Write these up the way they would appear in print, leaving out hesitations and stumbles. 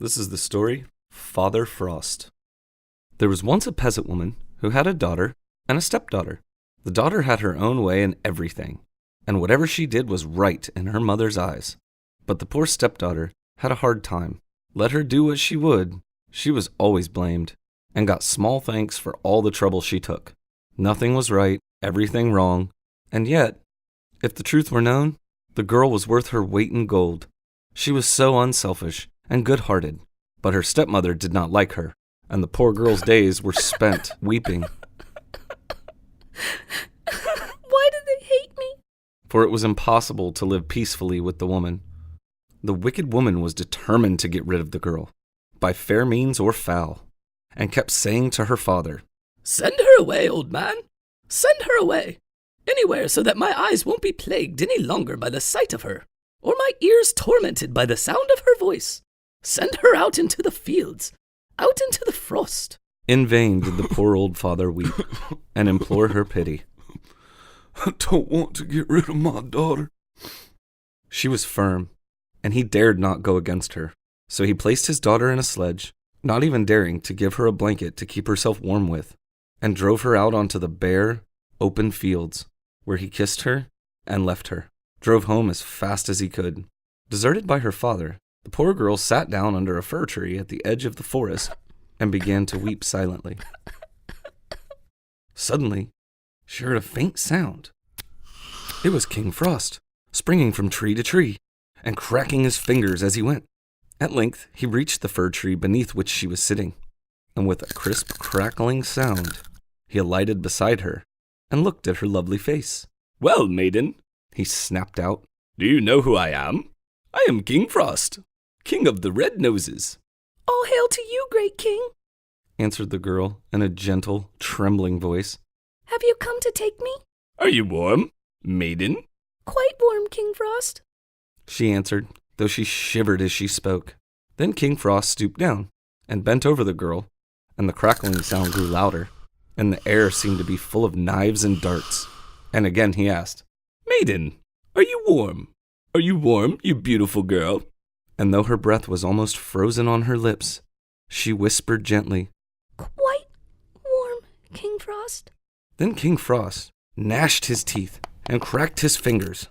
This is the story Father Frost. There was once a peasant woman who had a daughter and a stepdaughter. The daughter had her own way in everything, and whatever she did was right in her mother's eyes. But the poor stepdaughter had a hard time. Let her do what she would, she was always blamed, and got small thanks for all the trouble she took. Nothing was right, everything wrong, and yet, if the truth were known, the girl was worth her weight in gold. She was so unselfish and good-hearted, but her stepmother did not like her, and the poor girl's days were spent weeping. Why do they hate me? For it was impossible to live peacefully with the woman. The wicked woman was determined to get rid of the girl, by fair means or foul, and kept saying to her father, "Send her away, old man. Send her away. Anywhere so that my eyes won't be plagued any longer by the sight of her, or my ears tormented by the sound of her voice. Send her out into the fields, out into the frost." In vain did the poor old father weep and implore her pity. "I don't want to get rid of my daughter." She was firm, and he dared not go against her. So he placed his daughter in a sledge, not even daring to give her a blanket to keep herself warm with, and drove her out onto the bare, open fields, where he kissed her and left her, drove home as fast as he could. Deserted by her father, the poor girl sat down under a fir tree at the edge of the forest and began to weep silently. Suddenly, she heard a faint sound. It was King Frost, springing from tree to tree and cracking his fingers as he went. At length, he reached the fir tree beneath which she was sitting, and with a crisp, crackling sound, he alighted beside her and looked at her lovely face. "Well, maiden," he snapped out, "do you know who I am? I am King Frost, King of the Red Noses." "All hail to you, great king," answered the girl in a gentle, trembling voice. "Have you come to take me?" "Are you warm, maiden?" "Quite warm, King Frost," she answered, though she shivered as she spoke. Then King Frost stooped down and bent over the girl, and the crackling sound grew louder, and the air seemed to be full of knives and darts. And again he asked, "Maiden, are you warm? Are you warm, you beautiful girl?" And though her breath was almost frozen on her lips, she whispered gently, "Quite warm, King Frost." Then King Frost gnashed his teeth and cracked his fingers,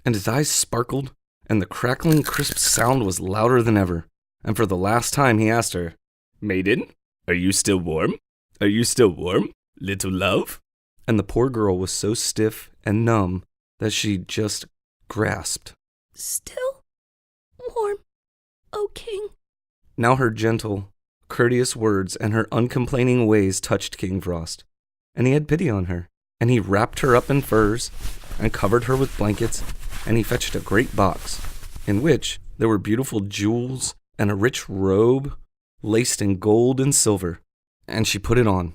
and his eyes sparkled, and the crackling, crisp sound was louder than ever. And for the last time he asked her, "Maiden, are you still warm? Are you still warm, little love?" And the poor girl was so stiff and numb that she just grasped. "Still warm, O king." Now her gentle, courteous words and her uncomplaining ways touched King Frost, and he had pity on her, and he wrapped her up in furs and covered her with blankets, and he fetched a great box, in which there were beautiful jewels and a rich robe laced in gold and silver, and she put it on,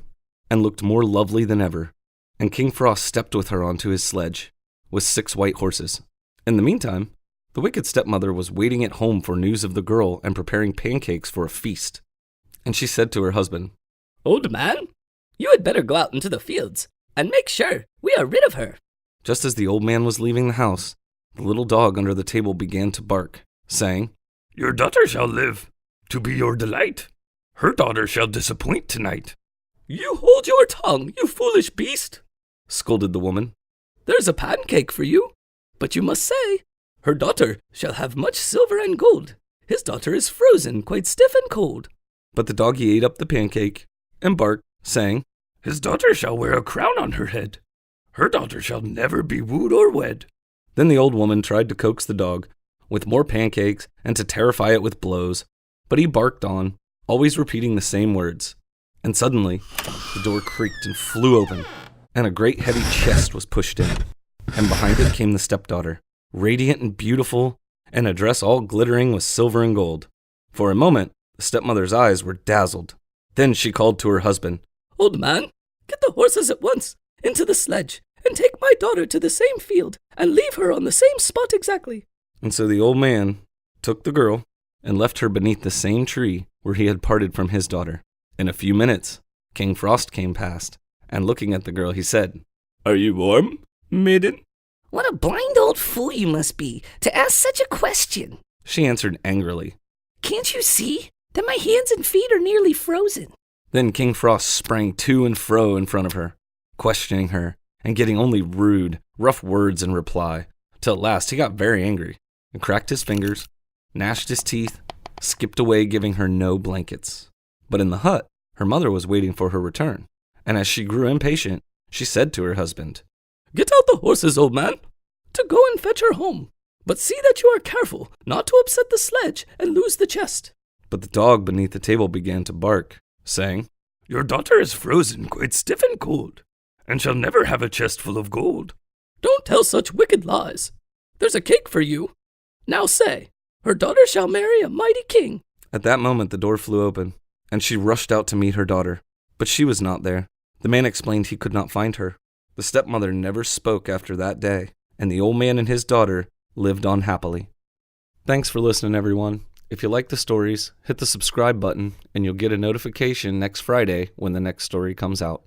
and looked more lovely than ever, and King Frost stepped with her onto his sledge, with 6 white horses. In the meantime, the wicked stepmother was waiting at home for news of the girl and preparing pancakes for a feast. And she said to her husband, "Old man, you had better go out into the fields and make sure we are rid of her." Just as the old man was leaving the house, the little dog under the table began to bark, saying, "Your daughter shall live, to be your delight. Her daughter shall disappoint tonight." "You hold your tongue, you foolish beast," scolded the woman. "There's a pancake for you, but you must say, 'Her daughter shall have much silver and gold. His daughter is frozen, quite stiff and cold.'" But the doggy ate up the pancake and barked, saying, "His daughter shall wear a crown on her head. Her daughter shall never be wooed or wed." Then the old woman tried to coax the dog with more pancakes and to terrify it with blows, but he barked on, always repeating the same words. And suddenly, the door creaked and flew open, and a great heavy chest was pushed in, and behind it came the stepdaughter, radiant and beautiful, in a dress all glittering with silver and gold. For a moment, the stepmother's eyes were dazzled. Then she called to her husband, "Old man, get the horses at once into the sledge, and take my daughter to the same field, and leave her on the same spot exactly." And so the old man took the girl and left her beneath the same tree where he had parted from his daughter. In a few minutes, King Frost came past, and looking at the girl, he said, "Are you warm, maiden?" "What a blind old fool you must be to ask such a question," she answered angrily. Can't you see that my hands and feet are nearly frozen? Then King Frost sprang to and fro in front of her, questioning her and getting only rude, rough words in reply, till at last he got very angry and cracked his fingers, gnashed his teeth, skipped away, giving her no blankets. But in the hut, her mother was waiting for her return, and as she grew impatient, she said to her husband, Get out the horses, old man, to go and fetch her home. But see that you are careful not to upset the sledge and lose the chest. But the dog beneath the table began to bark, saying, Your daughter is frozen quite stiff and cold, and shall never have a chest full of gold. Don't tell such wicked lies. There's a cake for you. Now say, her daughter shall marry a mighty king. At that moment the door flew open, and she rushed out to meet her daughter. But she was not there. The man explained he could not find her. The stepmother never spoke after that day, and the old man and his daughter lived on happily. Thanks for listening, everyone. If you like the stories, hit the subscribe button, and you'll get a notification next Friday when the next story comes out.